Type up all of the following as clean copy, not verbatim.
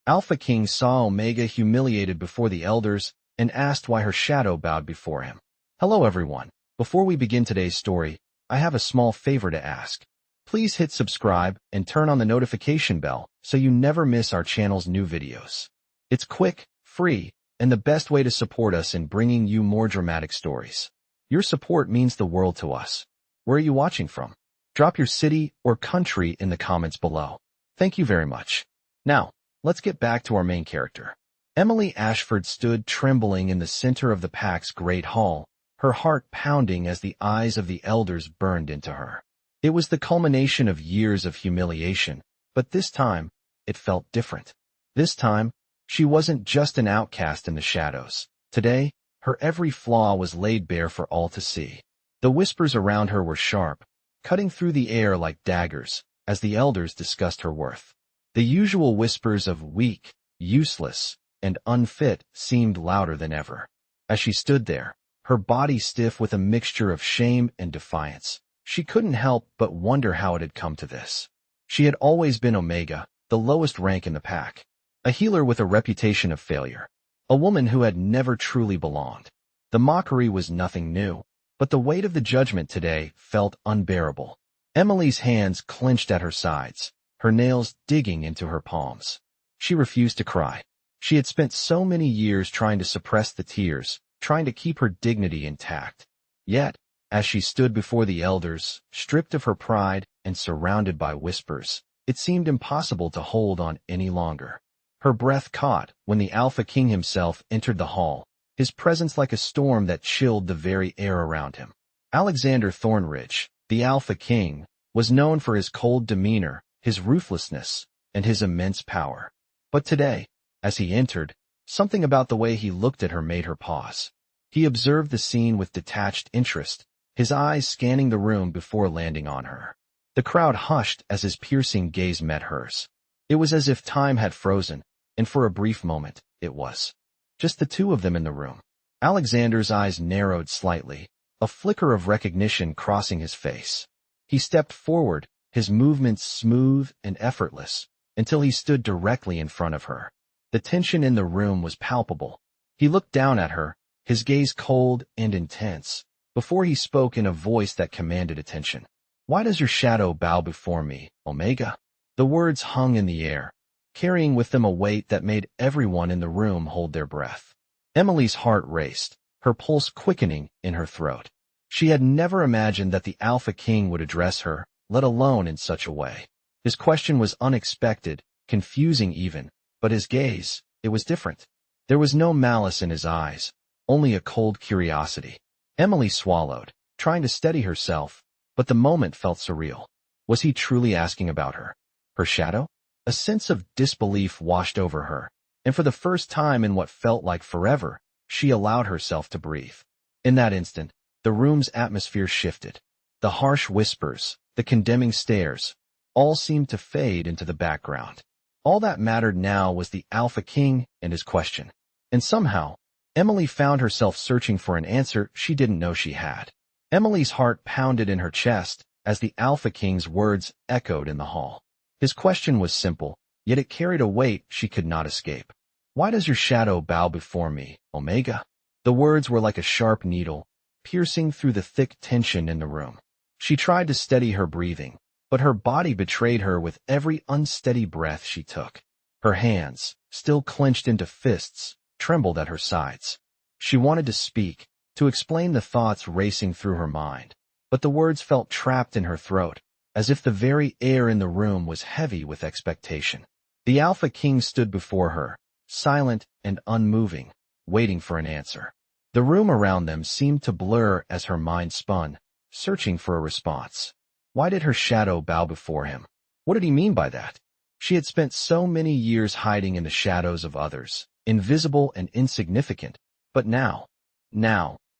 Alpha King saw Omega humiliated before the elders and asked why her shadow bowed before him. Hello everyone. Before we begin today's story, I have a small favor to ask. Please hit subscribe and turn on the notification bell so you never miss our channel's new videos. It's quick, free, and the best way to support us in bringing you more dramatic stories. Your support means the world to us. Where are you watching from? Drop your city or country in the comments below. Thank you very much. Now, let's get back to our main character. Emily Ashford stood trembling in the center of the pack's great hall, her heart pounding as the eyes of the elders burned into her. It was the culmination of years of humiliation, but this time, it felt different. This time, she wasn't just an outcast in the shadows. Today, her every flaw was laid bare for all to see. The whispers around her were sharp, cutting through the air like daggers, as the elders discussed her worth. The usual whispers of weak, useless, and unfit seemed louder than ever. As she stood there, her body stiff with a mixture of shame and defiance, she couldn't help but wonder how it had come to this. She had always been Omega, the lowest rank in the pack, a healer with a reputation of failure, a woman who had never truly belonged. The mockery was nothing new, but the weight of the judgment today felt unbearable. Emily's hands clenched at her sides, her nails digging into her palms. She refused to cry. She had spent so many years trying to suppress the tears, trying to keep her dignity intact. Yet, as she stood before the elders, stripped of her pride and surrounded by whispers, it seemed impossible to hold on any longer. Her breath caught when the Alpha King himself entered the hall, his presence like a storm that chilled the very air around him. Alexander Thornridge, the Alpha King, was known for his cold demeanor, his ruthlessness, and his immense power. But today, as he entered, something about the way he looked at her made her pause. He observed the scene with detached interest, his eyes scanning the room before landing on her. The crowd hushed as his piercing gaze met hers. It was as if time had frozen, and for a brief moment, it was just the two of them in the room. Alexander's eyes narrowed slightly, a flicker of recognition crossing his face. He stepped forward, his movements smooth and effortless, until he stood directly in front of her. The tension in the room was palpable. He looked down at her, his gaze cold and intense, before he spoke in a voice that commanded attention. "Why does your shadow bow before me, Omega?" The words hung in the air, carrying with them a weight that made everyone in the room hold their breath. Emily's heart raced, her pulse quickening in her throat. She had never imagined that the Alpha King would address her, let alone in such a way. His question was unexpected, confusing even, but his gaze, it was different. There was no malice in his eyes, only a cold curiosity. Emily swallowed, trying to steady herself, but the moment felt surreal. Was he truly asking about her? Her shadow? A sense of disbelief washed over her, and for the first time in what felt like forever, she allowed herself to breathe. In that instant, the room's atmosphere shifted. The harsh whispers, the condemning stares, all seemed to fade into the background. All that mattered now was the Alpha King and his question. And somehow, Emily found herself searching for an answer she didn't know she had. Emily's heart pounded in her chest as the Alpha King's words echoed in the hall. His question was simple, yet it carried a weight she could not escape. "Why does your shadow bow before me, Omega?" The words were like a sharp needle, piercing through the thick tension in the room. She tried to steady her breathing, but her body betrayed her with every unsteady breath she took. Her hands, still clenched into fists, trembled at her sides. She wanted to speak, to explain the thoughts racing through her mind, but the words felt trapped in her throat, as if the very air in the room was heavy with expectation. The Alpha King stood before her, silent and unmoving, waiting for an answer. The room around them seemed to blur as her mind spun, searching for a response. Why did her shadow bow before him? What did he mean by that? She had spent so many years hiding in the shadows of others, invisible and insignificant, but now,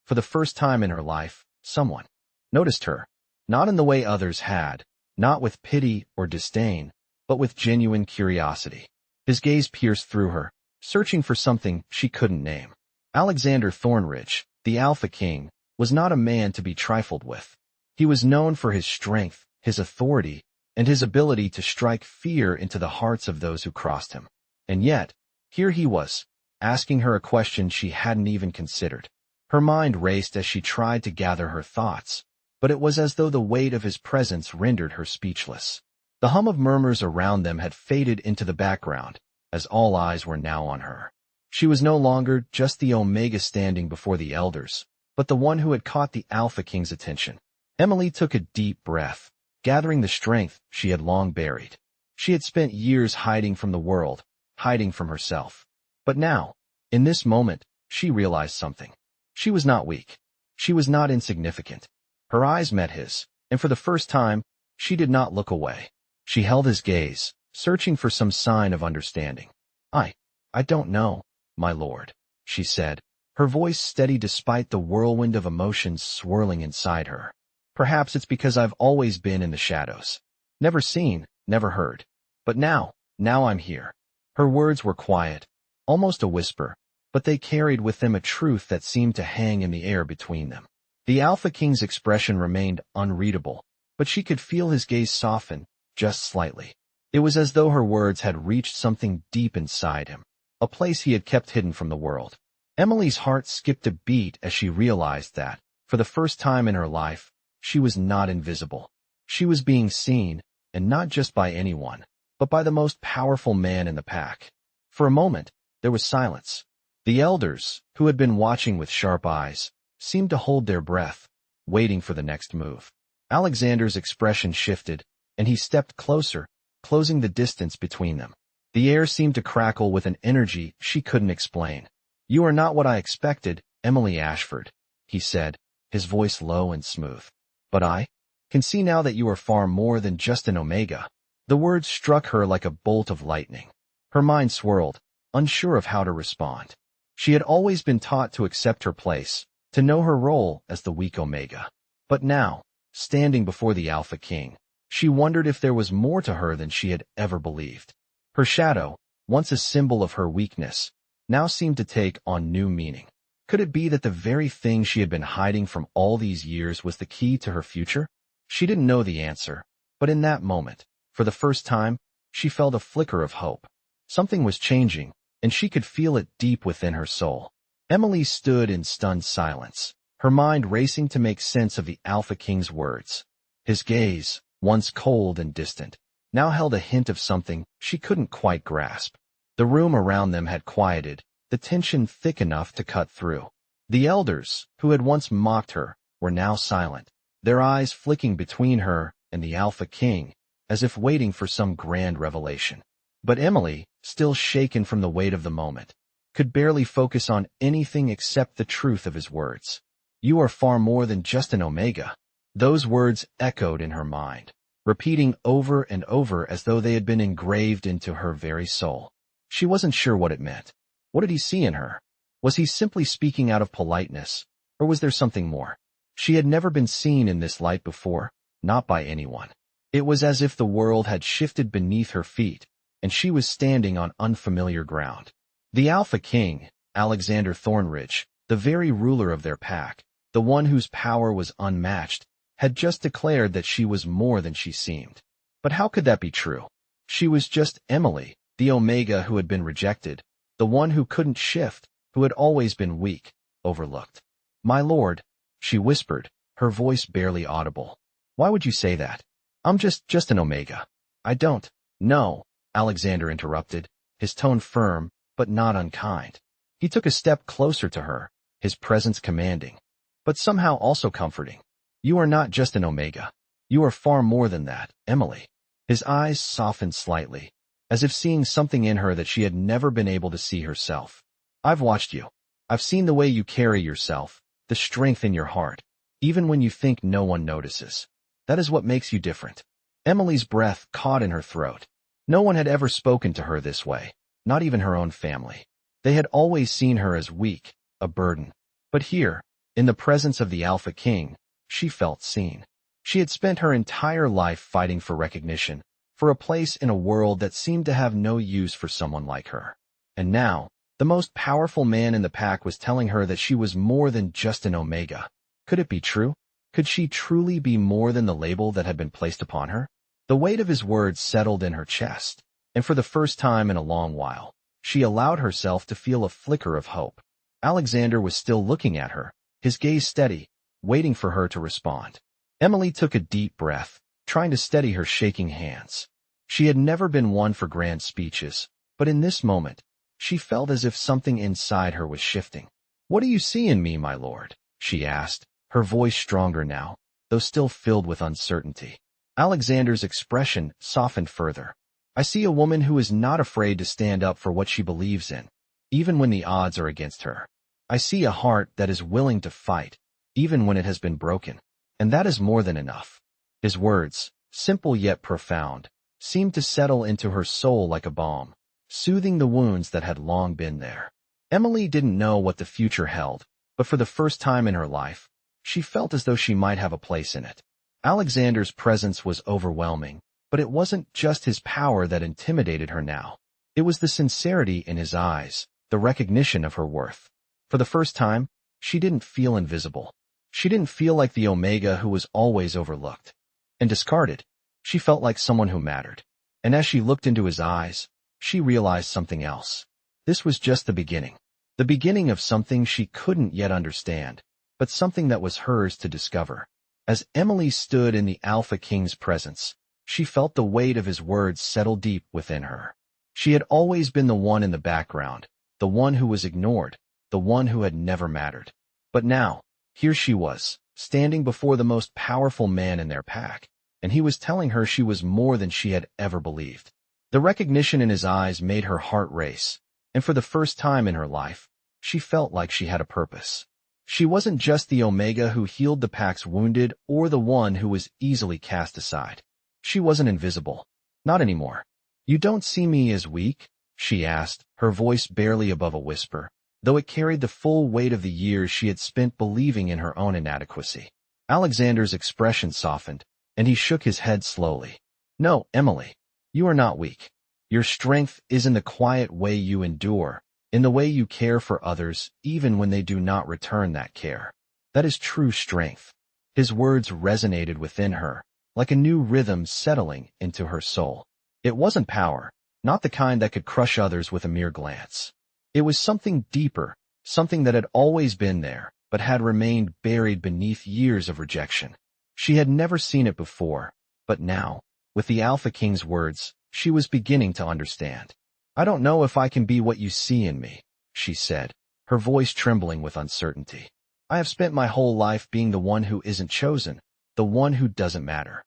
for the first time in her life, someone noticed her. Not in the way others had, not with pity or disdain, but with genuine curiosity. His gaze pierced through her, searching for something she couldn't name. Alexander Thornridge, the Alpha King, was not a man to be trifled with. He was known for his strength, his authority, and his ability to strike fear into the hearts of those who crossed him. And yet, here he was, asking her a question she hadn't even considered. Her mind raced as she tried to gather her thoughts, but it was as though the weight of his presence rendered her speechless. The hum of murmurs around them had faded into the background, as all eyes were now on her. She was no longer just the Omega standing before the elders, but the one who had caught the Alpha King's attention. Emily took a deep breath, gathering the strength she had long buried. She had spent years hiding from the world, hiding from herself. But now, in this moment, she realized something. She was not weak. She was not insignificant. Her eyes met his, and for the first time, she did not look away. She held his gaze, searching for some sign of understanding. I don't know, my lord, she said, her voice steady despite the whirlwind of emotions swirling inside her. Perhaps it's because I've always been in the shadows. Never seen, never heard. But now I'm here. Her words were quiet, almost a whisper, but they carried with them a truth that seemed to hang in the air between them. The Alpha King's expression remained unreadable, but she could feel his gaze soften, just slightly. It was as though her words had reached something deep inside him, a place he had kept hidden from the world. Emily's heart skipped a beat as she realized that, for the first time in her life, she was not invisible. She was being seen, and not just by anyone, but by the most powerful man in the pack. For a moment, there was silence. The elders, who had been watching with sharp eyes, seemed to hold their breath, waiting for the next move. Alexander's expression shifted, and he stepped closer, closing the distance between them. The air seemed to crackle with an energy she couldn't explain. "You are not what I expected, Emily Ashford," he said, his voice low and smooth. "But I can see now that you are far more than just an Omega." The words struck her like a bolt of lightning. Her mind swirled, unsure of how to respond. She had always been taught to accept her place, to know her role as the weak Omega. But now, standing before the Alpha King, she wondered if there was more to her than she had ever believed. Her shadow, once a symbol of her weakness, now seemed to take on new meaning. Could it be that the very thing she had been hiding from all these years was the key to her future? She didn't know the answer, but in that moment, for the first time, she felt a flicker of hope. Something was changing, and she could feel it deep within her soul. Emily stood in stunned silence, her mind racing to make sense of the Alpha King's words. His gaze, once cold and distant, now held a hint of something she couldn't quite grasp. The room around them had quieted, the tension thick enough to cut through. The elders, who had once mocked her, were now silent, their eyes flicking between her and the Alpha King, as if waiting for some grand revelation. But Emily, still shaken from the weight of the moment, could barely focus on anything except the truth of his words. "You are far more than just an Omega." Those words echoed in her mind, repeating over and over as though they had been engraved into her very soul. She wasn't sure what it meant. What did he see in her? Was he simply speaking out of politeness, or was there something more? She had never been seen in this light before, not by anyone. It was as if the world had shifted beneath her feet, and she was standing on unfamiliar ground. The Alpha King, Alexander Thornridge, the very ruler of their pack, the one whose power was unmatched, had just declared that she was more than she seemed. But how could that be true? She was just Emily, the Omega who had been rejected, the one who couldn't shift, who had always been weak, overlooked. "My lord," she whispered, her voice barely audible. "Why would you say that? I'm just an Omega." "I don't." "No," Alexander interrupted, his tone firm, but not unkind. He took a step closer to her, his presence commanding, but somehow also comforting. "You are not just an Omega. You are far more than that, Emily." His eyes softened slightly, as if seeing something in her that she had never been able to see herself. "I've watched you. I've seen the way you carry yourself, the strength in your heart, even when you think no one notices. That is what makes you different." Emily's breath caught in her throat. No one had ever spoken to her this way, not even her own family. They had always seen her as weak, a burden. But here, in the presence of the Alpha King, she felt seen. She had spent her entire life fighting for recognition, for a place in a world that seemed to have no use for someone like her. And now, the most powerful man in the pack was telling her that she was more than just an Omega. Could it be true? Could she truly be more than the label that had been placed upon her? The weight of his words settled in her chest, and for the first time in a long while, she allowed herself to feel a flicker of hope. Alexander was still looking at her, his gaze steady, waiting for her to respond. Emily took a deep breath, trying to steady her shaking hands. She had never been one for grand speeches, but in this moment, she felt as if something inside her was shifting. "What do you see in me, my lord?" she asked, her voice stronger now, though still filled with uncertainty. Alexander's expression softened further. "I see a woman who is not afraid to stand up for what she believes in, even when the odds are against her. I see a heart that is willing to fight, even when it has been broken. And that is more than enough." His words, simple yet profound, seemed to settle into her soul like a balm, soothing the wounds that had long been there. Emily didn't know what the future held, but for the first time in her life, she felt as though she might have a place in it. Alexander's presence was overwhelming, but it wasn't just his power that intimidated her now. It was the sincerity in his eyes, the recognition of her worth. For the first time, she didn't feel invisible. She didn't feel like the Omega who was always overlooked and discarded. She felt like someone who mattered. And as she looked into his eyes, she realized something else. This was just the beginning of something she couldn't yet understand, but something that was hers to discover. As Emily stood in the Alpha King's presence, she felt the weight of his words settle deep within her. She had always been the one in the background, the one who was ignored, the one who had never mattered. But now, here she was, standing before the most powerful man in their pack, and he was telling her she was more than she had ever believed. The recognition in his eyes made her heart race, and for the first time in her life, she felt like she had a purpose. She wasn't just the Omega who healed the pack's wounded or the one who was easily cast aside. She wasn't invisible. Not anymore. "You don't see me as weak?" she asked, her voice barely above a whisper, though it carried the full weight of the years she had spent believing in her own inadequacy. Alexander's expression softened, and he shook his head slowly. "No, Emily, you are not weak. Your strength is in the quiet way you endure, in the way you care for others even when they do not return that care. That is true strength." His words resonated within her, like a new rhythm settling into her soul. It wasn't power, not the kind that could crush others with a mere glance. It was something deeper, something that had always been there, but had remained buried beneath years of rejection. She had never seen it before, but now, with the Alpha King's words, she was beginning to understand. "I don't know if I can be what you see in me," she said, her voice trembling with uncertainty. "I have spent my whole life being the one who isn't chosen, the one who doesn't matter."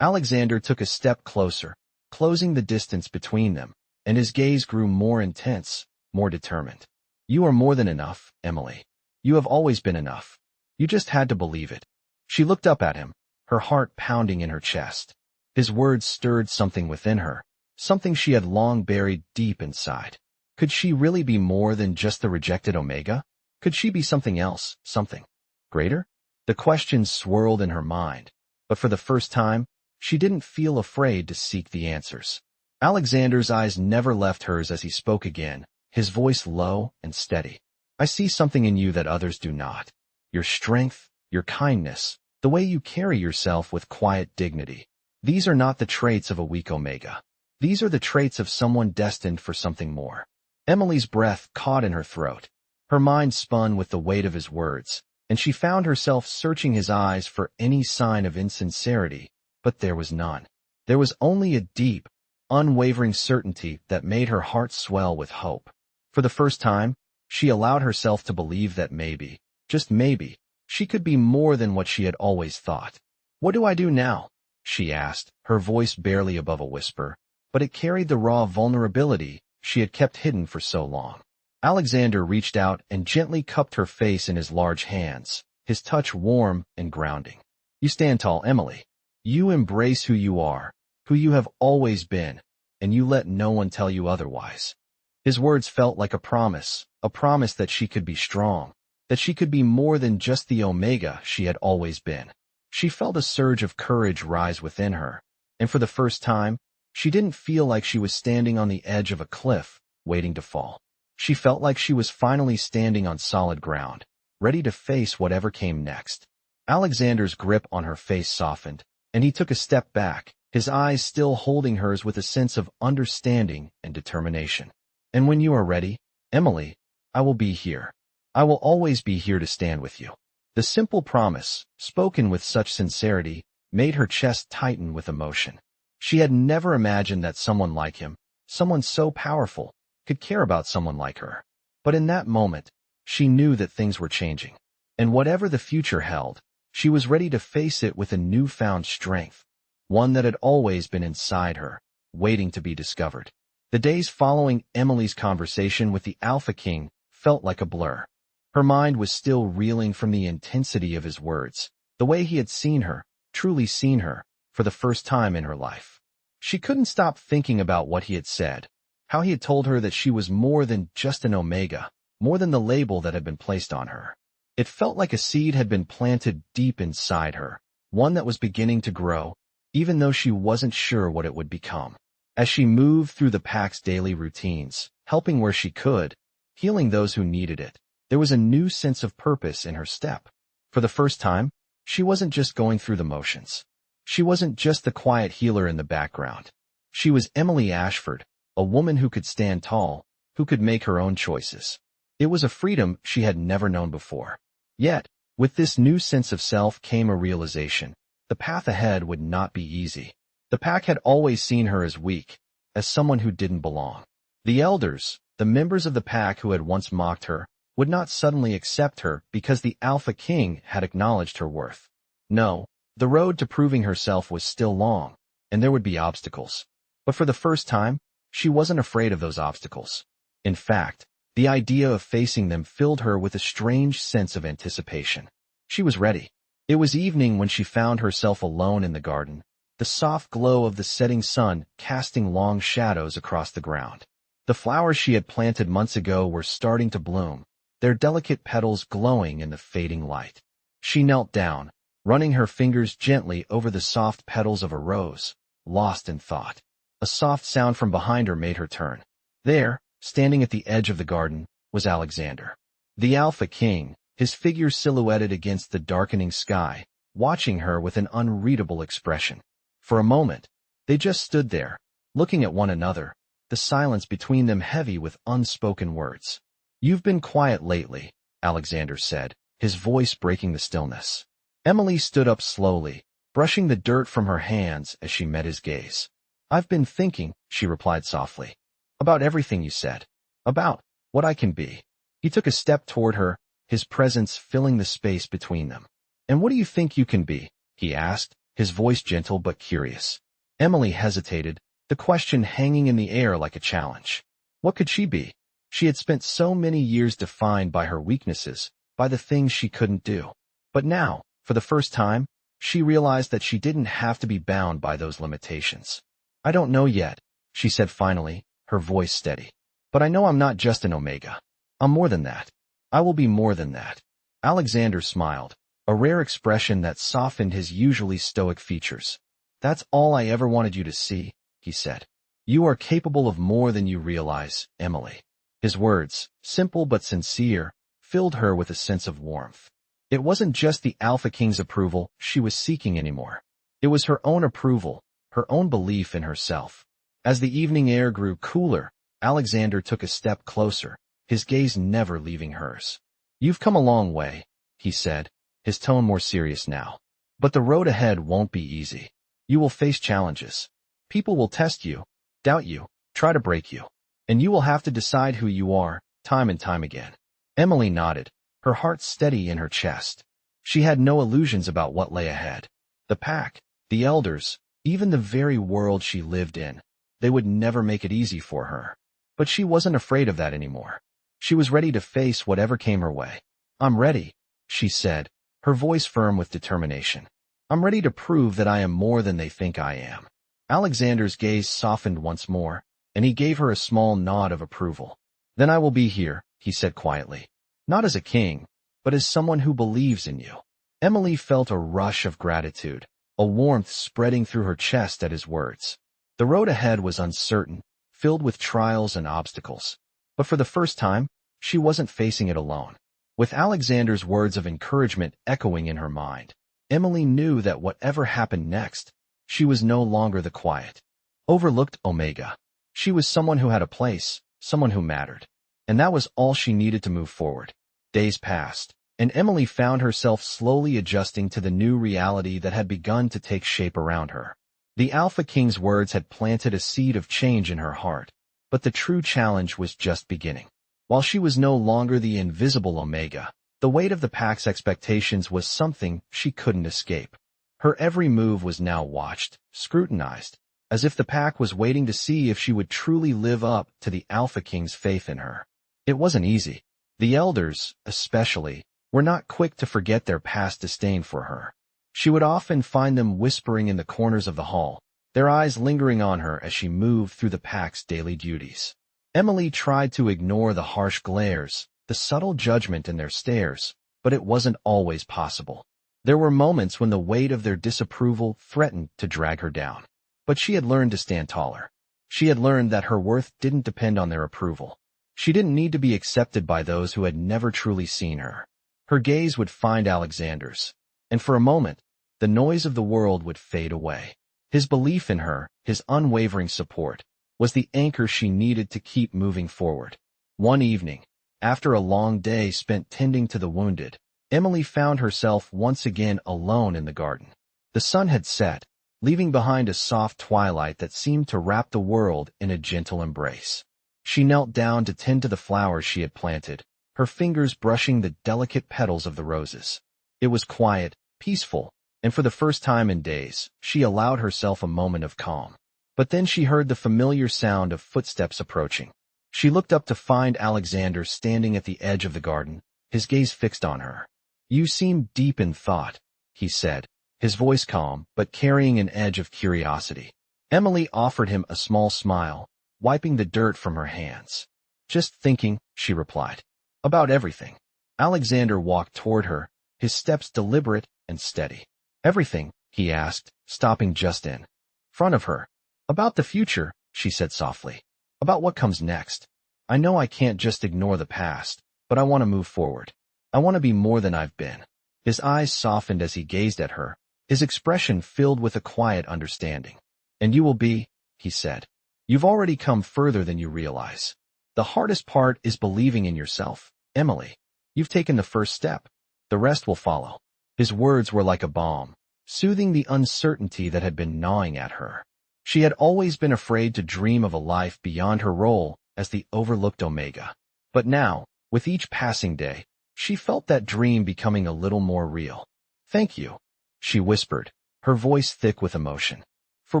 Alexander took a step closer, closing the distance between them, and his gaze grew more intense, more determined. "You are more than enough, Emily. You have always been enough. You just had to believe it." She looked up at him, her heart pounding in her chest. His words stirred something within her, something she had long buried deep inside. Could she really be more than just the rejected Omega? Could she be something else, something greater? The questions swirled in her mind, but for the first time, she didn't feel afraid to seek the answers. Alexander's eyes never left hers as he spoke again, his voice low and steady. "I see something in you that others do not. Your strength, your kindness, the way you carry yourself with quiet dignity. These are not the traits of a weak Omega. These are the traits of someone destined for something more." Emily's breath caught in her throat. Her mind spun with the weight of his words, and she found herself searching his eyes for any sign of insincerity, but there was none. There was only a deep, unwavering certainty that made her heart swell with hope. For the first time, she allowed herself to believe that maybe, just maybe, she could be more than what she had always thought. "What do I do now?" she asked, her voice barely above a whisper, but it carried the raw vulnerability she had kept hidden for so long. Alexander reached out and gently cupped her face in his large hands, his touch warm and grounding. "You stand tall, Emily. You embrace who you are, who you have always been, and you let no one tell you otherwise." His words felt like a promise that she could be strong, that she could be more than just the Omega she had always been. She felt a surge of courage rise within her, and for the first time, she didn't feel like she was standing on the edge of a cliff, waiting to fall. She felt like she was finally standing on solid ground, ready to face whatever came next. Alexander's grip on her face softened, and he took a step back, his eyes still holding hers with a sense of understanding and determination. And when you are ready, Emily, I will be here. I will always be here to stand with you. The simple promise, spoken with such sincerity, made her chest tighten with emotion. She had never imagined that someone like him, someone so powerful, could care about someone like her. But in that moment, she knew that things were changing. And whatever the future held, she was ready to face it with a newfound strength, one that had always been inside her, waiting to be discovered. The days following Emily's conversation with the Alpha King felt like a blur. Her mind was still reeling from the intensity of his words, the way he had seen her, truly seen her, for the first time in her life. She couldn't stop thinking about what he had said, how he had told her that she was more than just an Omega, more than the label that had been placed on her. It felt like a seed had been planted deep inside her, one that was beginning to grow, even though she wasn't sure what it would become. As she moved through the pack's daily routines, helping where she could, healing those who needed it, there was a new sense of purpose in her step. For the first time, she wasn't just going through the motions. She wasn't just the quiet healer in the background. She was Emily Ashford, a woman who could stand tall, who could make her own choices. It was a freedom she had never known before. Yet, with this new sense of self came a realization. The path ahead would not be easy. The pack had always seen her as weak, as someone who didn't belong. The elders, the members of the pack who had once mocked her, would not suddenly accept her because the Alpha King had acknowledged her worth. No, the road to proving herself was still long, and there would be obstacles. But for the first time, she wasn't afraid of those obstacles. In fact, the idea of facing them filled her with a strange sense of anticipation. She was ready. It was evening when she found herself alone in the garden, the soft glow of the setting sun casting long shadows across the ground. The flowers she had planted months ago were starting to bloom, their delicate petals glowing in the fading light. She knelt down, running her fingers gently over the soft petals of a rose, lost in thought. A soft sound from behind her made her turn. There, standing at the edge of the garden, was Alexander. The Alpha King, his figure silhouetted against the darkening sky, watching her with an unreadable expression. For a moment, they just stood there, looking at one another, the silence between them heavy with unspoken words. "You've been quiet lately," Alexander said, his voice breaking the stillness. Emily stood up slowly, brushing the dirt from her hands as she met his gaze. "I've been thinking," she replied softly, "about everything you said, about what I can be." He took a step toward her, his presence filling the space between them. "And what do you think you can be?" he asked, his voice gentle but curious. Emily hesitated, the question hanging in the air like a challenge. What could she be? She had spent so many years defined by her weaknesses, by the things she couldn't do. But now, for the first time, she realized that she didn't have to be bound by those limitations. "I don't know yet," she said finally, her voice steady. "But I know I'm not just an Omega. I'm more than that. I will be more than that." Alexander smiled, a rare expression that softened his usually stoic features. "That's all I ever wanted you to see," he said. "You are capable of more than you realize, Emily." His words, simple but sincere, filled her with a sense of warmth. It wasn't just the Alpha King's approval she was seeking anymore. It was her own approval, her own belief in herself. As the evening air grew cooler, Alexander took a step closer, his gaze never leaving hers. "You've come a long way," he said, his tone more serious now. "But the road ahead won't be easy. You will face challenges. People will test you, doubt you, try to break you. And you will have to decide who you are, time and time again." Emily nodded, her heart steady in her chest. She had no illusions about what lay ahead. The pack, the elders, even the very world she lived in, they would never make it easy for her. But she wasn't afraid of that anymore. She was ready to face whatever came her way. "I'm ready," she said, her voice firm with determination. "I'm ready to prove that I am more than they think I am." Alexander's gaze softened once more, and he gave her a small nod of approval. "Then I will be here," he said quietly. "Not as a king, but as someone who believes in you." Emily felt a rush of gratitude, a warmth spreading through her chest at his words. The road ahead was uncertain, filled with trials and obstacles. But for the first time, she wasn't facing it alone. With Alexander's words of encouragement echoing in her mind, Emily knew that whatever happened next, she was no longer the quiet, overlooked Omega. She was someone who had a place, someone who mattered. And that was all she needed to move forward. Days passed, and Emily found herself slowly adjusting to the new reality that had begun to take shape around her. The Alpha King's words had planted a seed of change in her heart, but the true challenge was just beginning. While she was no longer the invisible Omega, the weight of the pack's expectations was something she couldn't escape. Her every move was now watched, scrutinized, as if the pack was waiting to see if she would truly live up to the Alpha King's faith in her. It wasn't easy. The elders, especially, were not quick to forget their past disdain for her. She would often find them whispering in the corners of the hall, their eyes lingering on her as she moved through the pack's daily duties. Emily tried to ignore the harsh glares, the subtle judgment in their stares, but it wasn't always possible. There were moments when the weight of their disapproval threatened to drag her down. But she had learned to stand taller. She had learned that her worth didn't depend on their approval. She didn't need to be accepted by those who had never truly seen her. Her gaze would find Alexander's, and for a moment, the noise of the world would fade away. His belief in her, his unwavering support, was the anchor she needed to keep moving forward. One evening, after a long day spent tending to the wounded, Emily found herself once again alone in the garden. The sun had set, leaving behind a soft twilight that seemed to wrap the world in a gentle embrace. She knelt down to tend to the flowers she had planted, her fingers brushing the delicate petals of the roses. It was quiet, peaceful, and for the first time in days, she allowed herself a moment of calm. But then she heard the familiar sound of footsteps approaching. She looked up to find Alexander standing at the edge of the garden, his gaze fixed on her. "You seem deep in thought," he said, his voice calm but carrying an edge of curiosity. Emily offered him a small smile, wiping the dirt from her hands. "Just thinking," she replied. "About everything." Alexander walked toward her, his steps deliberate and steady. "Everything?" he asked, stopping just in front of her. "About the future," she said softly. "About what comes next. I know I can't just ignore the past, but I want to move forward. I want to be more than I've been." His eyes softened as he gazed at her, his expression filled with a quiet understanding. "And you will be," he said. "You've already come further than you realize. The hardest part is believing in yourself, Emily. You've taken the first step. The rest will follow." His words were like a balm, soothing the uncertainty that had been gnawing at her. She had always been afraid to dream of a life beyond her role as the overlooked Omega. But now, with each passing day, she felt that dream becoming a little more real. "Thank you," she whispered, her voice thick with emotion, "for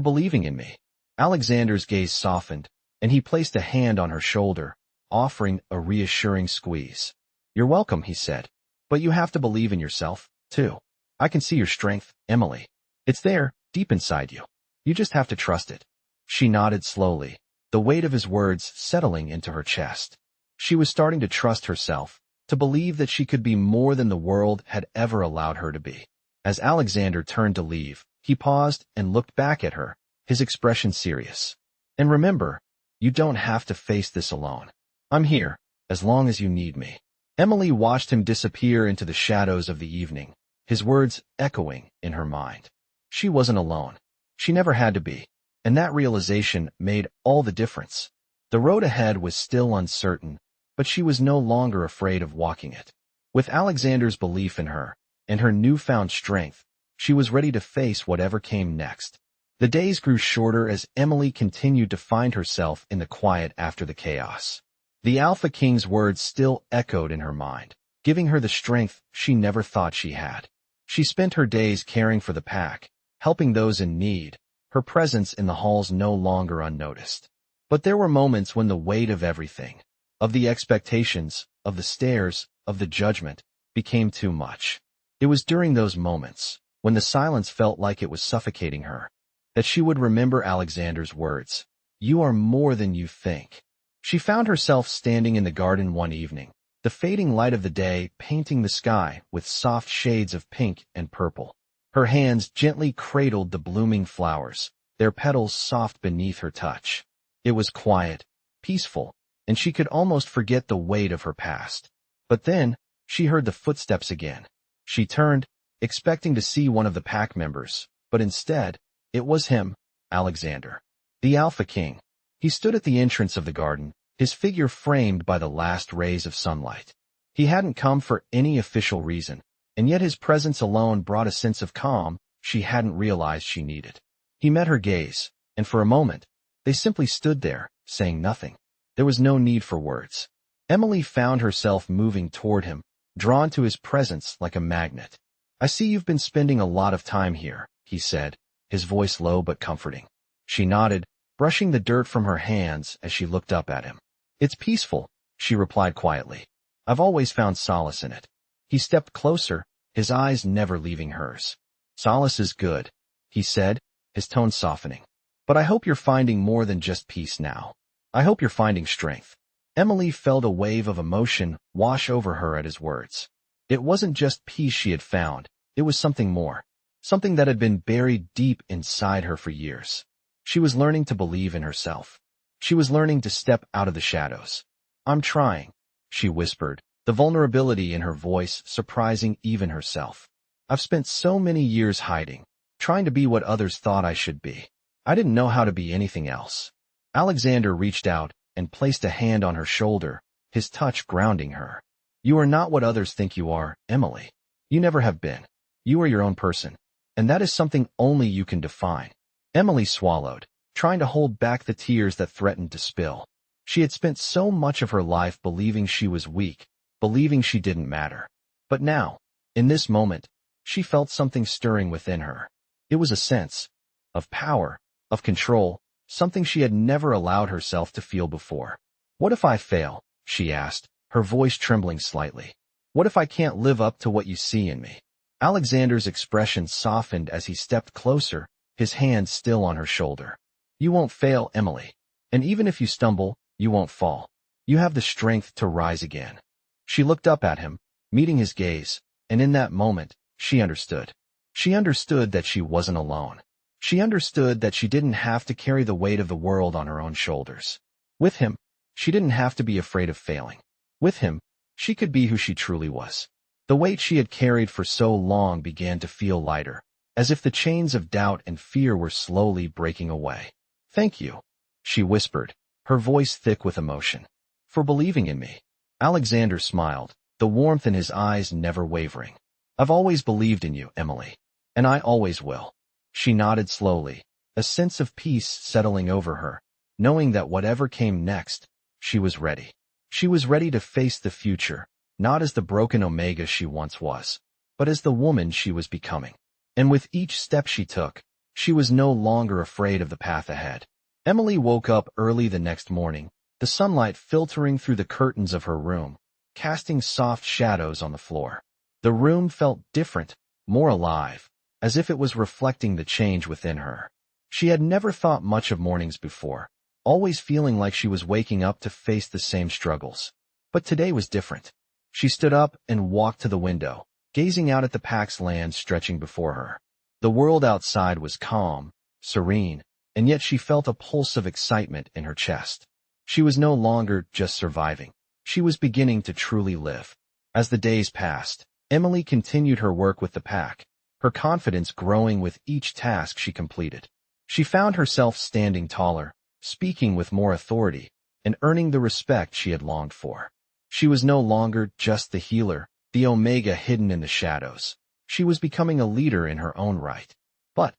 believing in me." Alexander's gaze softened, and he placed a hand on her shoulder, offering a reassuring squeeze. "You're welcome," he said. "But you have to believe in yourself, too. I can see your strength, Emily. It's there, deep inside you. You just have to trust it." She nodded slowly, the weight of his words settling into her chest. She was starting to trust herself, to believe that she could be more than the world had ever allowed her to be. As Alexander turned to leave, he paused and looked back at her, his expression serious. "And remember, you don't have to face this alone. I'm here, as long as you need me." Emily watched him disappear into the shadows of the evening, his words echoing in her mind. She wasn't alone. She never had to be, and that realization made all the difference. The road ahead was still uncertain, but she was no longer afraid of walking it. With Alexander's belief in her, and her newfound strength, she was ready to face whatever came next. The days grew shorter as Emily continued to find herself in the quiet after the chaos. The Alpha King's words still echoed in her mind, giving her the strength she never thought she had. She spent her days caring for the pack, helping those in need, her presence in the halls no longer unnoticed. But there were moments when the weight of everything, of the expectations, of the stares, of the judgment, became too much. It was during those moments, when the silence felt like it was suffocating her, that she would remember Alexander's words. "You are more than you think." She found herself standing in the garden one evening, the fading light of the day painting the sky with soft shades of pink and purple. Her hands gently cradled the blooming flowers, their petals soft beneath her touch. It was quiet, peaceful, and she could almost forget the weight of her past. But then, she heard the footsteps again. She turned, expecting to see one of the pack members, but instead, it was him, Alexander, the Alpha King. He stood at the entrance of the garden, his figure framed by the last rays of sunlight. He hadn't come for any official reason, and yet his presence alone brought a sense of calm she hadn't realized she needed. He met her gaze, and for a moment, they simply stood there, saying nothing. There was no need for words. Emily found herself moving toward him, drawn to his presence like a magnet. "I see you've been spending a lot of time here," he said, his voice low but comforting. She nodded, brushing the dirt from her hands as she looked up at him. "It's peaceful," she replied quietly. "I've always found solace in it." He stepped closer, his eyes never leaving hers. "Solace is good," he said, his tone softening. "But I hope you're finding more than just peace now. I hope you're finding strength." Emily felt a wave of emotion wash over her at his words. It wasn't just peace she had found, it was something more. Something that had been buried deep inside her for years. She was learning to believe in herself. She was learning to step out of the shadows. "I'm trying," she whispered, the vulnerability in her voice surprising even herself. "I've spent so many years hiding, trying to be what others thought I should be. I didn't know how to be anything else." Alexander reached out and placed a hand on her shoulder, his touch grounding her. "You are not what others think you are, Emily. You never have been. You are your own person, and that is something only you can define." Emily swallowed, trying to hold back the tears that threatened to spill. She had spent so much of her life believing she was weak, believing she didn't matter. But now, in this moment, she felt something stirring within her. It was a sense of power, of control, something she had never allowed herself to feel before. "What if I fail?" she asked, her voice trembling slightly. "What if I can't live up to what you see in me?" Alexander's expression softened as he stepped closer, his hand still on her shoulder. "You won't fail, Emily. And even if you stumble, you won't fall. You have the strength to rise again." She looked up at him, meeting his gaze, and in that moment, she understood. She understood that she wasn't alone. She understood that she didn't have to carry the weight of the world on her own shoulders. With him, she didn't have to be afraid of failing. With him, she could be who she truly was. The weight she had carried for so long began to feel lighter, as if the chains of doubt and fear were slowly breaking away. "Thank you," she whispered, her voice thick with emotion, "for believing in me." Alexander smiled, the warmth in his eyes never wavering. "I've always believed in you, Emily, and I always will." She nodded slowly, a sense of peace settling over her, knowing that whatever came next, she was ready. She was ready to face the future, not as the broken Omega she once was, but as the woman she was becoming. And with each step she took, she was no longer afraid of the path ahead. Emily woke up early the next morning, the sunlight filtering through the curtains of her room, casting soft shadows on the floor. The room felt different, more alive, as if it was reflecting the change within her. She had never thought much of mornings before, always feeling like she was waking up to face the same struggles. But today was different. She stood up and walked to the window, gazing out at the Pax land stretching before her. The world outside was calm, serene, and yet she felt a pulse of excitement in her chest. She was no longer just surviving. She was beginning to truly live. As the days passed, Emily continued her work with the pack, her confidence growing with each task she completed. She found herself standing taller, speaking with more authority, and earning the respect she had longed for. She was no longer just the healer, the Omega hidden in the shadows. She was becoming a leader in her own right. But,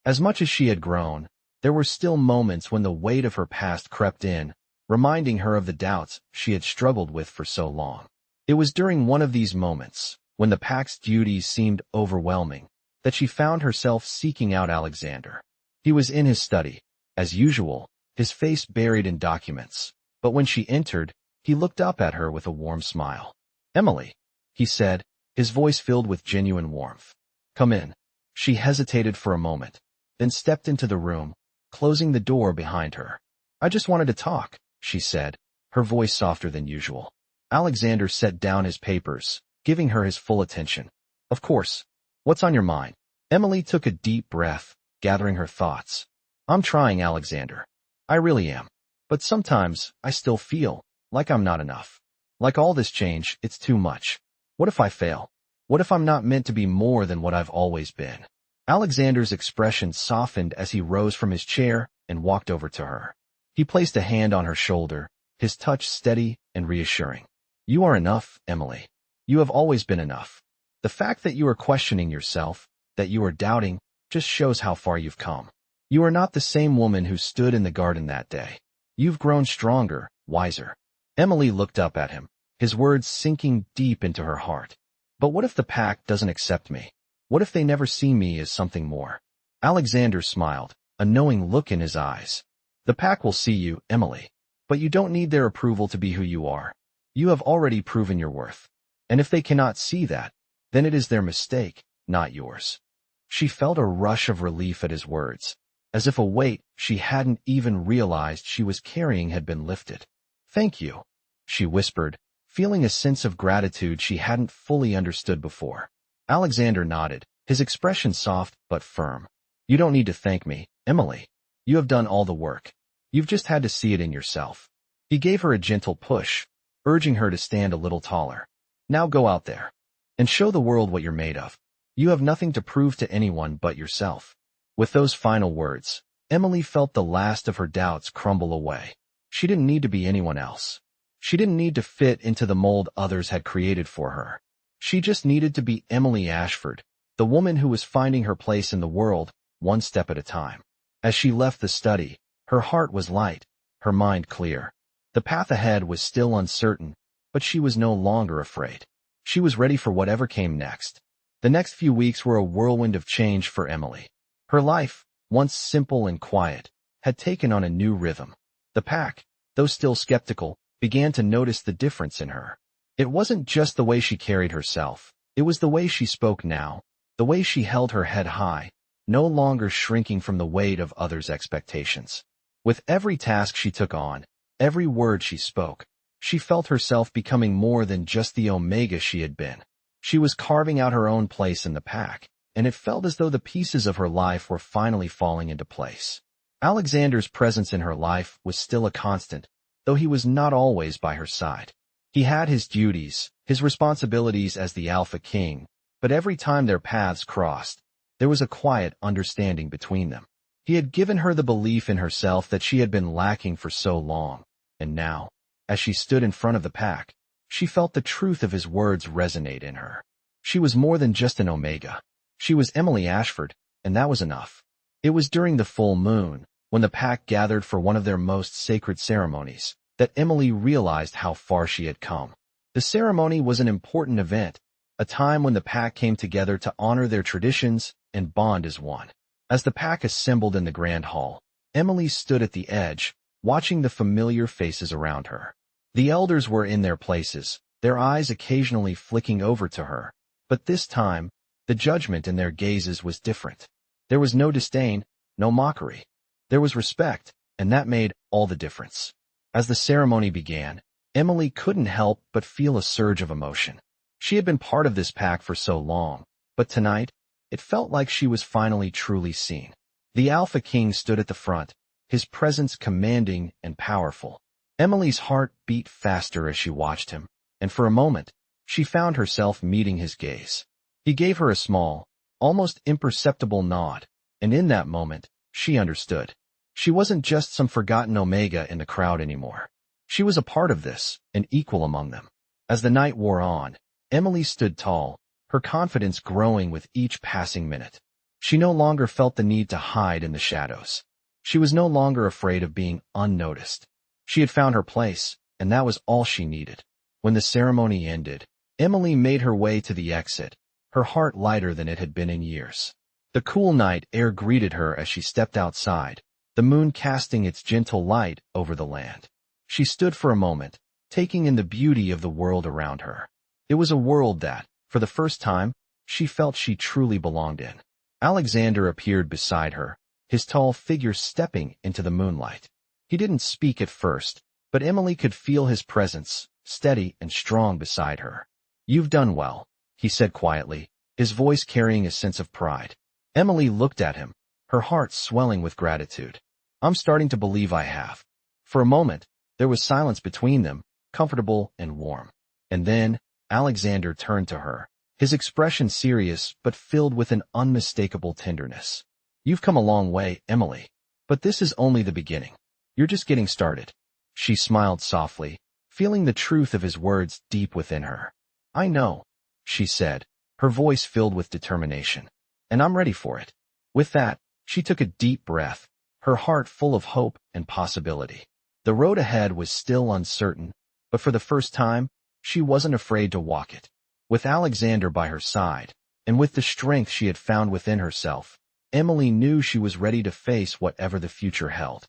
as much as she had grown, there were still moments when the weight of her past crept in, reminding her of the doubts she had struggled with for so long. It was during one of these moments, when the pack's duties seemed overwhelming, that she found herself seeking out Alexander. He was in his study, as usual, his face buried in documents, but when she entered, he looked up at her with a warm smile. "Emily," he said, his voice filled with genuine warmth. "Come in." She hesitated for a moment, then stepped into the room, closing the door behind her. "I just wanted to talk," she said, her voice softer than usual. Alexander set down his papers, giving her his full attention. "Of course. What's on your mind?" Emily took a deep breath, gathering her thoughts. "I'm trying, Alexander. I really am. But sometimes I still feel like I'm not enough. Like all this change, it's too much. What if I fail? What if I'm not meant to be more than what I've always been?" Alexander's expression softened as he rose from his chair and walked over to her. He placed a hand on her shoulder, his touch steady and reassuring. You are enough, Emily. You have always been enough. The fact that you are questioning yourself, that you are doubting, just shows how far you've come. You are not the same woman who stood in the garden that day. You've grown stronger, wiser. Emily looked up at him, his words sinking deep into her heart. But what if the pack doesn't accept me? What if they never see me as something more? Alexander smiled, a knowing look in his eyes. The pack will see you, Emily. But you don't need their approval to be who you are. You have already proven your worth. And if they cannot see that, then it is their mistake, not yours. She felt a rush of relief at his words, as if a weight she hadn't even realized she was carrying had been lifted. Thank you, she whispered, feeling a sense of gratitude she hadn't fully understood before. Alexander nodded, his expression soft but firm. You don't need to thank me, Emily. You have done all the work. You've just had to see it in yourself. He gave her a gentle push, urging her to stand a little taller. Now go out there and show the world what you're made of. You have nothing to prove to anyone but yourself. With those final words, Emily felt the last of her doubts crumble away. She didn't need to be anyone else. She didn't need to fit into the mold others had created for her. She just needed to be Emily Ashford, the woman who was finding her place in the world, one step at a time. As she left the study, her heart was light, her mind clear. The path ahead was still uncertain, but she was no longer afraid. She was ready for whatever came next. The next few weeks were a whirlwind of change for Emily. Her life, once simple and quiet, had taken on a new rhythm. The pack, though still skeptical, began to notice the difference in her. It wasn't just the way she carried herself, it was the way she spoke now, the way she held her head high, no longer shrinking from the weight of others' expectations. With every task she took on, every word she spoke, she felt herself becoming more than just the Omega she had been. She was carving out her own place in the pack, and it felt as though the pieces of her life were finally falling into place. Alexander's presence in her life was still a constant, though he was not always by her side. He had his duties, his responsibilities as the Alpha King, but every time their paths crossed, there was a quiet understanding between them. He had given her the belief in herself that she had been lacking for so long, and now, as she stood in front of the pack, she felt the truth of his words resonate in her. She was more than just an Omega. She was Emily Ashford, and that was enough. It was during the full moon, when the pack gathered for one of their most sacred ceremonies, that Emily realized how far she had come. The ceremony was an important event, a time when the pack came together to honor their traditions and bond as one. As the pack assembled in the grand hall, Emily stood at the edge, watching the familiar faces around her. The elders were in their places, their eyes occasionally flicking over to her, but this time, the judgment in their gazes was different. There was no disdain, no mockery. There was respect, and that made all the difference. As the ceremony began, Emily couldn't help but feel a surge of emotion. She had been part of this pack for so long, but tonight, it felt like she was finally truly seen. The Alpha King stood at the front, his presence commanding and powerful. Emily's heart beat faster as she watched him, and for a moment, she found herself meeting his gaze. He gave her a small, almost imperceptible nod, and in that moment, she understood. She wasn't just some forgotten Omega in the crowd anymore. She was a part of this, an equal among them. As the night wore on, Emily stood tall, her confidence growing with each passing minute. She no longer felt the need to hide in the shadows. She was no longer afraid of being unnoticed. She had found her place, and that was all she needed. When the ceremony ended, Emily made her way to the exit, her heart lighter than it had been in years. The cool night air greeted her as she stepped outside, the moon casting its gentle light over the land. She stood for a moment, taking in the beauty of the world around her. It was a world that, for the first time, she felt she truly belonged in. Alexander appeared beside her, his tall figure stepping into the moonlight. He didn't speak at first, but Emily could feel his presence, steady and strong beside her. "You've done well," he said quietly, his voice carrying a sense of pride. Emily looked at him, her heart swelling with gratitude. "I'm starting to believe I have." For a moment, there was silence between them, comfortable and warm. And then, Alexander turned to her, his expression serious but filled with an unmistakable tenderness. "You've come a long way, Emily. But this is only the beginning. You're just getting started." She smiled softly, feeling the truth of his words deep within her. I know, she said, her voice filled with determination. And I'm ready for it. With that, she took a deep breath, her heart full of hope and possibility. The road ahead was still uncertain, but for the first time, she wasn't afraid to walk it. With Alexander by her side, and with the strength she had found within herself, Emily knew she was ready to face whatever the future held.